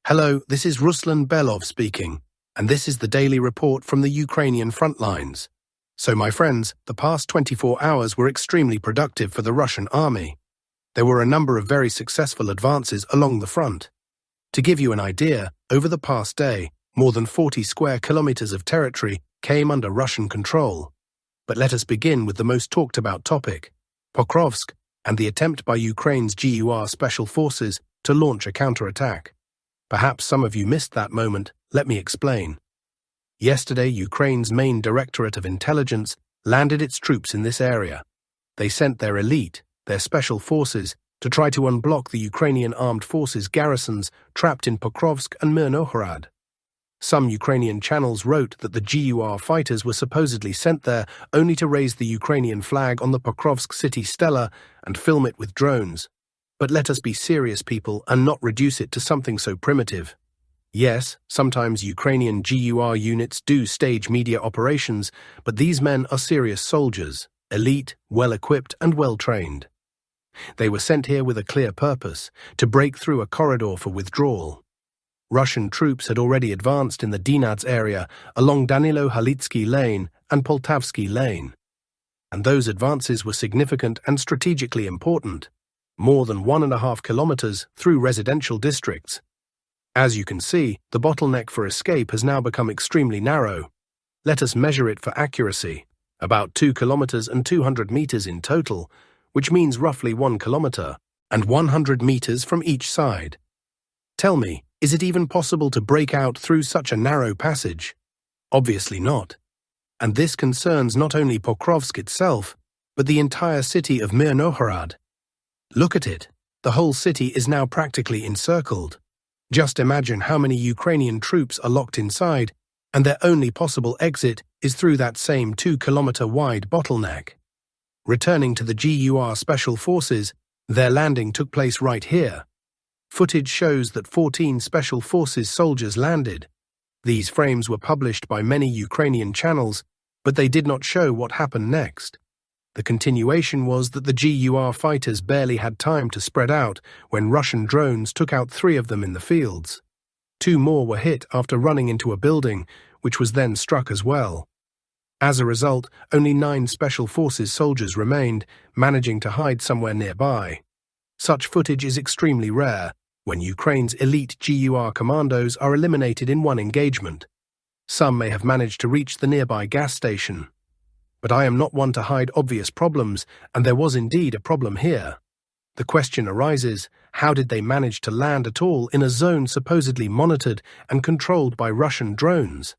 Hello, this is Ruslan Belov speaking, and this is the daily report from the Ukrainian front lines. So, my friends, the past 24 hours were extremely productive for the Russian army. There were a number of very successful advances along the front. To give you an idea, over the past day, more than 40 square kilometers of territory came under Russian control. But let us begin with the most talked about topic, Pokrovsk, and the attempt by Ukraine's GUR special forces to launch a counterattack. Perhaps some of you missed that moment. Let me explain. Yesterday, Ukraine's main Directorate of Intelligence landed its troops in this area. They sent their elite, their special forces, to try to unblock the Ukrainian armed forces garrisons trapped in Pokrovsk and Mirnohorod. Some Ukrainian channels wrote that the GUR fighters were supposedly sent there only to raise the Ukrainian flag on the Pokrovsk city stela and film it with drones. But let us be serious, people, and not reduce it to something so primitive. Yes, sometimes Ukrainian GUR units do stage media operations, but these men are serious soldiers, elite, well-equipped and well-trained. They were sent here with a clear purpose, to break through a corridor for withdrawal. Russian troops had already advanced in the Dinats area along Danilo-Halitsky Lane and Poltavsky Lane. And those advances were significant and strategically important. More than 1.5 kilometers through residential districts. As you can see, the bottleneck for escape has now become extremely narrow. Let us measure it for accuracy, about 2 kilometers and 200 meters in total, which means roughly 1 kilometer, and 100 meters from each side. Tell me, is it even possible to break out through such a narrow passage? Obviously not. And this concerns not only Pokrovsk itself, but the entire city of Mirnohorod. Look at it. The whole city is now practically encircled. Just imagine how many Ukrainian troops are locked inside, and their only possible exit is through that same 2-kilometer wide bottleneck. Returning to the GUR Special Forces, their landing took place right here. Footage shows that 14 Special Forces soldiers landed. These frames were published by many Ukrainian channels, but they did not show what happened next. The continuation was that the GUR fighters barely had time to spread out when Russian drones took out 3 of them in the fields. 2 more were hit after running into a building, which was then struck as well. As a result, only 9 Special Forces soldiers remained, managing to hide somewhere nearby. Such footage is extremely rare, when Ukraine's elite GUR commandos are eliminated in one engagement. Some may have managed to reach the nearby gas station. But I am not one to hide obvious problems, and there was indeed a problem here. The question arises, how did they manage to land at all in a zone supposedly monitored and controlled by Russian drones?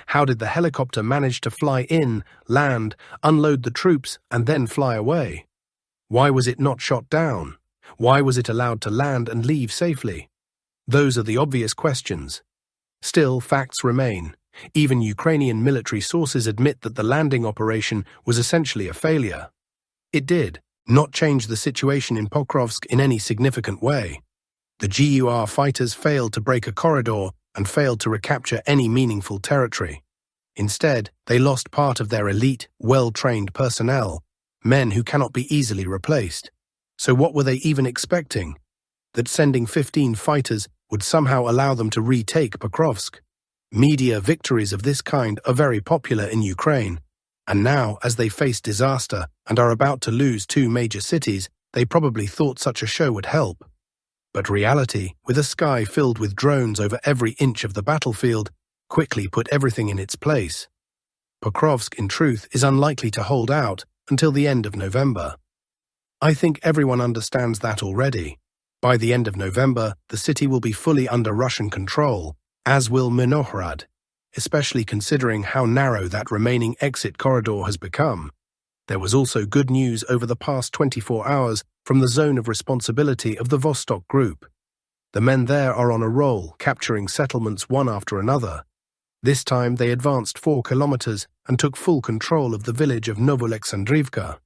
How did the helicopter manage to fly in, land, unload the troops, and then fly away? Why was it not shot down? Why was it allowed to land and leave safely? Those are the obvious questions. Still, facts remain. Even Ukrainian military sources admit that the landing operation was essentially a failure. It did not change the situation in Pokrovsk in any significant way. The GUR fighters failed to break a corridor and failed to recapture any meaningful territory. Instead, they lost part of their elite, well-trained personnel, men who cannot be easily replaced. So what were they even expecting? That sending 15 fighters would somehow allow them to retake Pokrovsk? Media victories of this kind are very popular in Ukraine, and now, as they face disaster and are about to lose 2 major cities, they probably thought such a show would help. But reality, with a sky filled with drones over every inch of the battlefield, quickly put everything in its place. Pokrovsk, in truth, is unlikely to hold out until the end of November. I think everyone understands that already. By the end of November, the city will be fully under Russian control, as will Mirnohorod, especially considering how narrow that remaining exit corridor has become. There was also good news over the past 24 hours from the zone of responsibility of the Vostok group. The men there are on a roll, capturing settlements one after another. This time they advanced 4 kilometers and took full control of the village of Novoalexandrivka.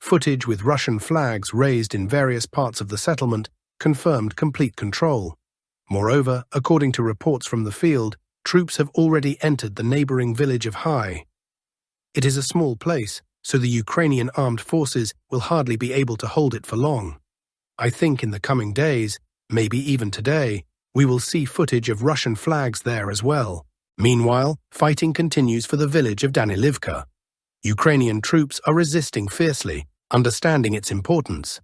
Footage with Russian flags raised in various parts of the settlement confirmed complete control. Moreover, according to reports from the field, troops have already entered the neighboring village of Hai. It is a small place, so the Ukrainian armed forces will hardly be able to hold it for long. I think in the coming days, maybe even today, We will see footage of Russian flags there as well. Meanwhile, fighting continues for the village of Danilivka. Ukrainian troops are resisting fiercely, understanding its importance.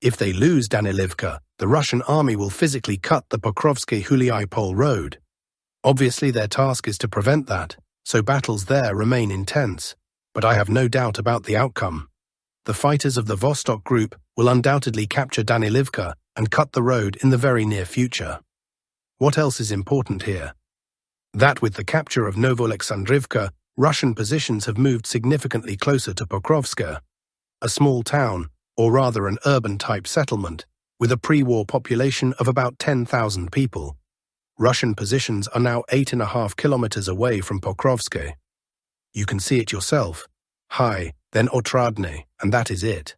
If they lose Danilivka, the Russian army will physically cut the Pokrovsk-Huliai-Pol road. Obviously, their task is to prevent that, so battles there remain intense. But I have no doubt about the outcome. The fighters of the Vostok group will undoubtedly capture Danilivka and cut the road in the very near future. What else is important here? That with the capture of Novoalexandrivka, Russian positions have moved significantly closer to Pokrovsk, a small town, or rather an urban-type settlement, with a pre-war population of about 10,000 people. Russian positions are now 8.5 kilometers away from Pokrovsk. You can see it yourself. High, then Otradne, and that is it.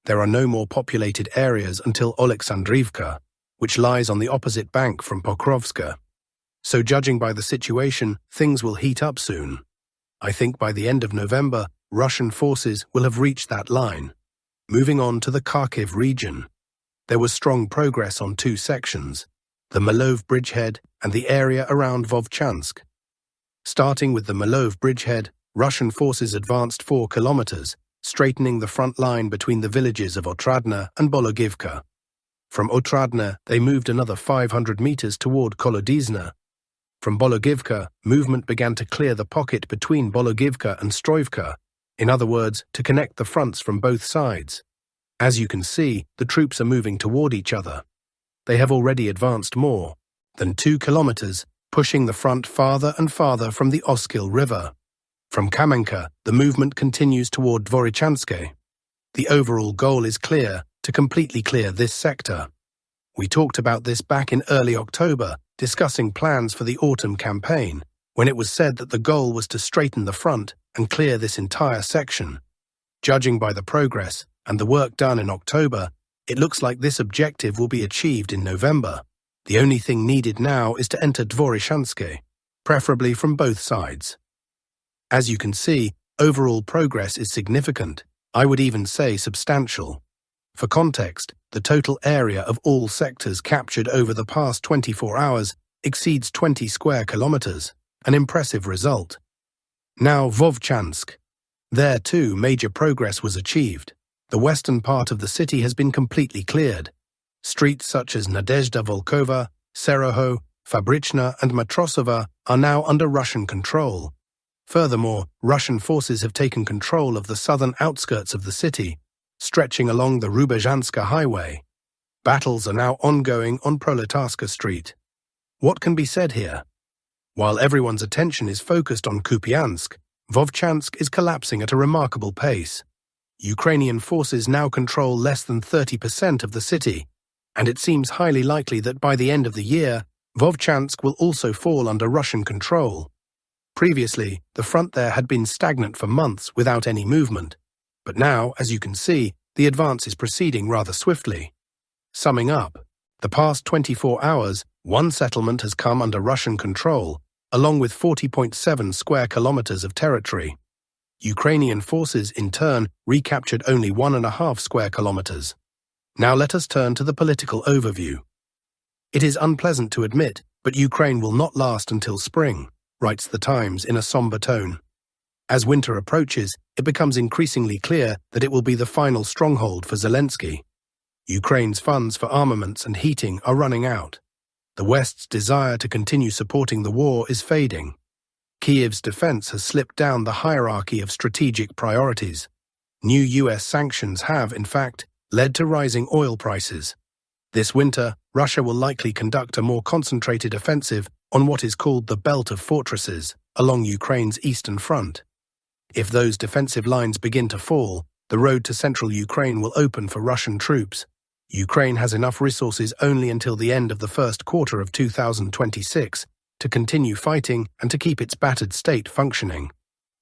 There are no more populated areas until Oleksandrivka, which lies on the opposite bank from Pokrovsk. So judging by the situation, things will heat up soon. I think by the end of November, Russian forces will have reached that line. Moving on to the Kharkiv region. There was strong progress on two sections, the Malov bridgehead and the area around Vovchansk. Starting with the Malov bridgehead, Russian forces advanced 4 kilometers, straightening the front line between the villages of Otradne and Bologivka. From Otradne, they moved another 500 meters toward Kolodizna. From Bologivka, movement began to clear the pocket between Bologivka and Stroivka, in other words, to connect the fronts from both sides. As you can see, the troops are moving toward each other. They have already advanced more than 2 kilometers, pushing the front farther and farther from the Oskil River. From Kamenka, the movement continues toward Dvorichanske. The overall goal is clear, to completely clear this sector. We talked about this back in early October, discussing plans for the autumn campaign, when it was said that the goal was to straighten the front and clear this entire section. Judging by the progress and the work done in October, it looks like this objective will be achieved in November. The only thing needed now is to enter Dvorichanske, preferably from both sides. As you can see, overall progress is significant, I would even say substantial. For context, the total area of all sectors captured over the past 24 hours exceeds 20 square kilometers, an impressive result. Now Vovchansk. There too, major progress was achieved. The western part of the city has been completely cleared. Streets such as Nadezhda Volkova, Seroho, Fabrichna and Matrosova are now under Russian control. Furthermore, Russian forces have taken control of the southern outskirts of the city, stretching along the Rubezhanska highway. Battles are now ongoing on Proletarska Street. What can be said here? While everyone's attention is focused on Kupiansk, Vovchansk is collapsing at a remarkable pace. Ukrainian forces now control less than 30% of the city, and it seems highly likely that by the end of the year, Vovchansk will also fall under Russian control. Previously, the front there had been stagnant for months without any movement, but now, as you can see, the advance is proceeding rather swiftly. Summing up, the past 24 hours, one settlement has come under Russian control, along with 40.7 square kilometers of territory. Ukrainian forces, in turn, recaptured only 1.5 square kilometers. Now let us turn to the political overview. It is unpleasant to admit, but Ukraine will not last until spring, writes The Times in a somber tone. As winter approaches, it becomes increasingly clear that it will be the final stronghold for Zelensky. Ukraine's funds for armaments and heating are running out. The West's desire to continue supporting the war is fading. Kyiv's defense has slipped down the hierarchy of strategic priorities. New US sanctions have, in fact, led to rising oil prices. This winter, Russia will likely conduct a more concentrated offensive on what is called the Belt of Fortresses along Ukraine's eastern front. If those defensive lines begin to fall, the road to central Ukraine will open for Russian troops. Ukraine has enough resources only until the end of the first quarter of 2026 to continue fighting and to keep its battered state functioning.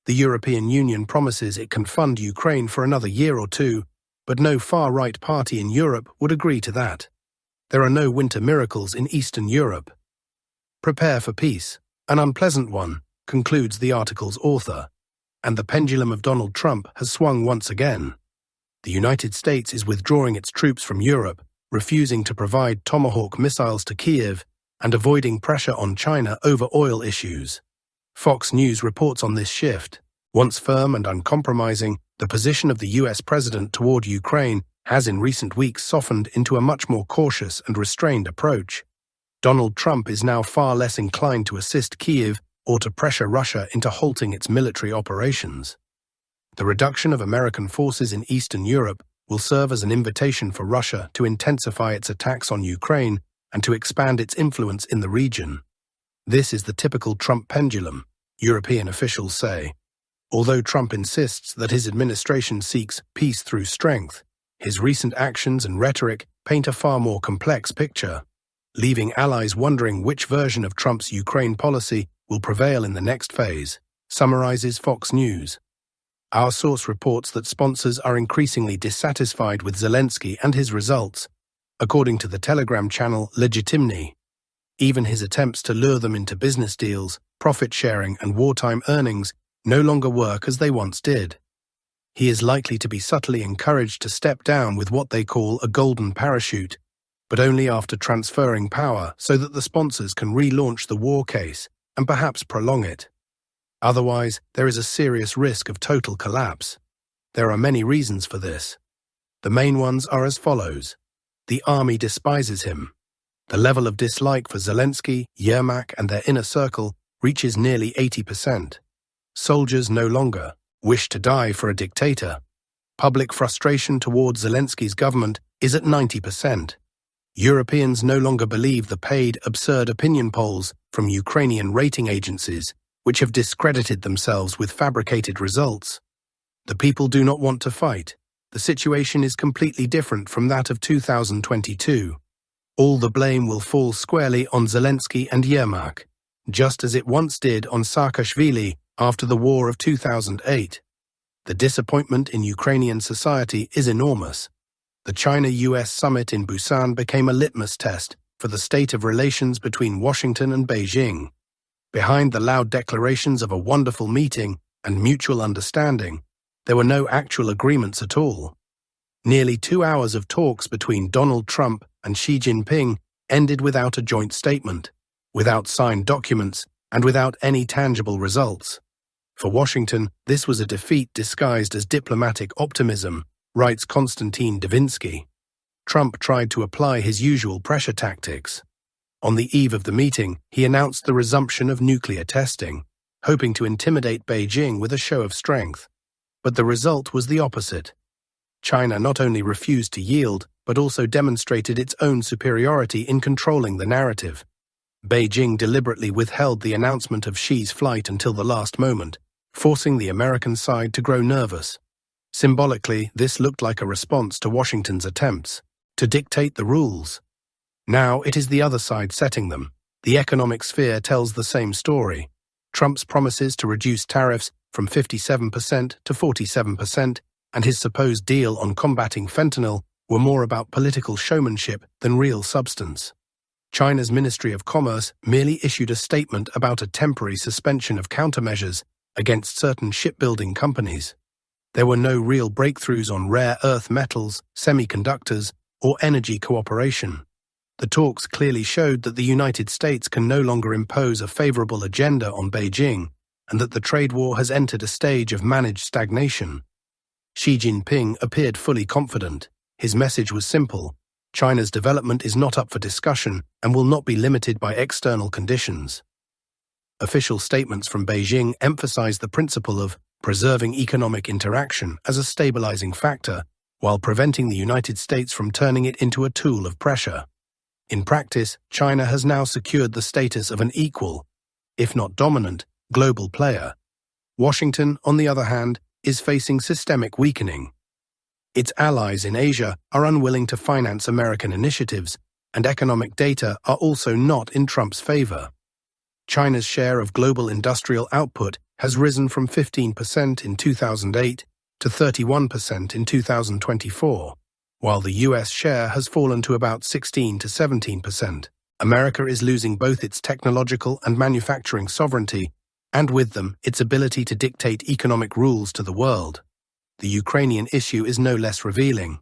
The European Union promises it can fund Ukraine for another year or two, but no far-right party in Europe would agree to that. There are no winter miracles in Eastern Europe. Prepare for peace, an unpleasant one, concludes the article's author. And the pendulum of Donald Trump has swung once again. The United States is withdrawing its troops from Europe, refusing to provide Tomahawk missiles to Kyiv, and avoiding pressure on China over oil issues. Fox News reports on this shift. Once firm and uncompromising, the position of the US president toward Ukraine has in recent weeks softened into a much more cautious and restrained approach. Donald Trump is now far less inclined to assist Kyiv or to pressure Russia into halting its military operations. The reduction of American forces in Eastern Europe will serve as an invitation for Russia to intensify its attacks on Ukraine and to expand its influence in the region. This is the typical Trump pendulum, European officials say. Although Trump insists that his administration seeks peace through strength, his recent actions and rhetoric paint a far more complex picture, leaving allies wondering which version of Trump's Ukraine policy will prevail in the next phase, summarizes Fox News. Our source reports that sponsors are increasingly dissatisfied with Zelensky and his results, according to the Telegram channel Legitimny. Even his attempts to lure them into business deals, profit sharing, and wartime earnings no longer work as they once did. He is likely to be subtly encouraged to step down with what they call a golden parachute, but only after transferring power so that the sponsors can relaunch the war case and perhaps prolong it. Otherwise, there is a serious risk of total collapse. There are many reasons for this. The main ones are as follows. The army despises him. The level of dislike for Zelensky, Yermak, and their inner circle reaches nearly 80%. Soldiers no longer wish to die for a dictator. Public frustration towards Zelensky's government is at 90%. Europeans no longer believe the paid, absurd opinion polls from Ukrainian rating agencies, which have discredited themselves with fabricated results. The people do not want to fight. The situation is completely different from that of 2022. All the blame will fall squarely on Zelensky and Yermak, just as it once did on Saakashvili after the war of 2008. The disappointment in Ukrainian society is enormous. The China-US summit in Busan became a litmus test for the state of relations between Washington and Beijing. Behind the loud declarations of a wonderful meeting and mutual understanding, there were no actual agreements at all. Nearly 2 hours of talks between Donald Trump and Xi Jinping ended without a joint statement, without signed documents, and without any tangible results. For Washington, this was a defeat disguised as diplomatic optimism, writes Konstantin Davinsky. Trump tried to apply his usual pressure tactics. On the eve of the meeting, he announced the resumption of nuclear testing, hoping to intimidate Beijing with a show of strength. But the result was the opposite. China not only refused to yield, but also demonstrated its own superiority in controlling the narrative. Beijing deliberately withheld the announcement of Xi's flight until the last moment, forcing the American side to grow nervous. Symbolically, this looked like a response to Washington's attempts to dictate the rules. Now it is the other side setting them. The economic sphere tells the same story. Trump's promises to reduce tariffs from 57% to 47% and his supposed deal on combating fentanyl were more about political showmanship than real substance. China's Ministry of Commerce merely issued a statement about a temporary suspension of countermeasures against certain shipbuilding companies. There were no real breakthroughs on rare earth metals, semiconductors, or energy cooperation. The talks clearly showed that the United States can no longer impose a favorable agenda on Beijing and that the trade war has entered a stage of managed stagnation. Xi Jinping appeared fully confident. His message was simple: China's development is not up for discussion and will not be limited by external conditions. Official statements from Beijing emphasized the principle of preserving economic interaction as a stabilizing factor, while preventing the United States from turning it into a tool of pressure. In practice, China has now secured the status of an equal, if not dominant, global player. Washington, on the other hand, is facing systemic weakening. Its allies in Asia are unwilling to finance American initiatives, and economic data are also not in Trump's favor. China's share of global industrial output has risen from 15% in 2008 to 31% in 2024, while the US share has fallen to about 16 to 17%. America is losing both its technological and manufacturing sovereignty, and with them, its ability to dictate economic rules to the world. The Ukrainian issue is no less revealing.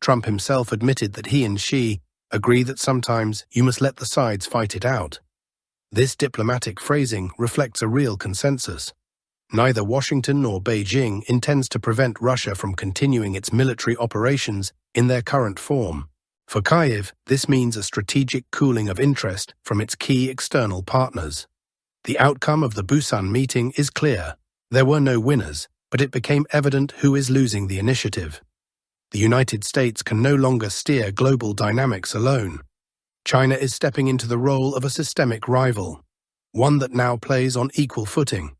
Trump himself admitted that he and Xi agree that sometimes you must let the sides fight it out. This diplomatic phrasing reflects a real consensus. Neither Washington nor Beijing intends to prevent Russia from continuing its military operations in their current form. For Kyiv, this means a strategic cooling of interest from its key external partners. The outcome of the Busan meeting is clear. There were no winners, but it became evident who is losing the initiative. The United States can no longer steer global dynamics alone. China is stepping into the role of a systemic rival, one that now plays on equal footing.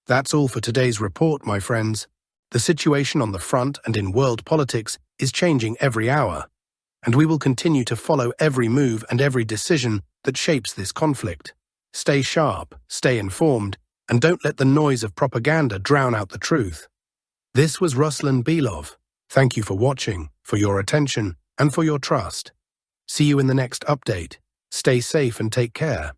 That's all for today's report, my friends. The situation on the front and in world politics is changing every hour, and we will continue to follow every move and every decision that shapes this conflict. Stay sharp, stay informed, and don't let the noise of propaganda drown out the truth. This was Ruslan Belov. Thank you for watching, for your attention, and for your trust. See you in the next update. Stay safe and take care.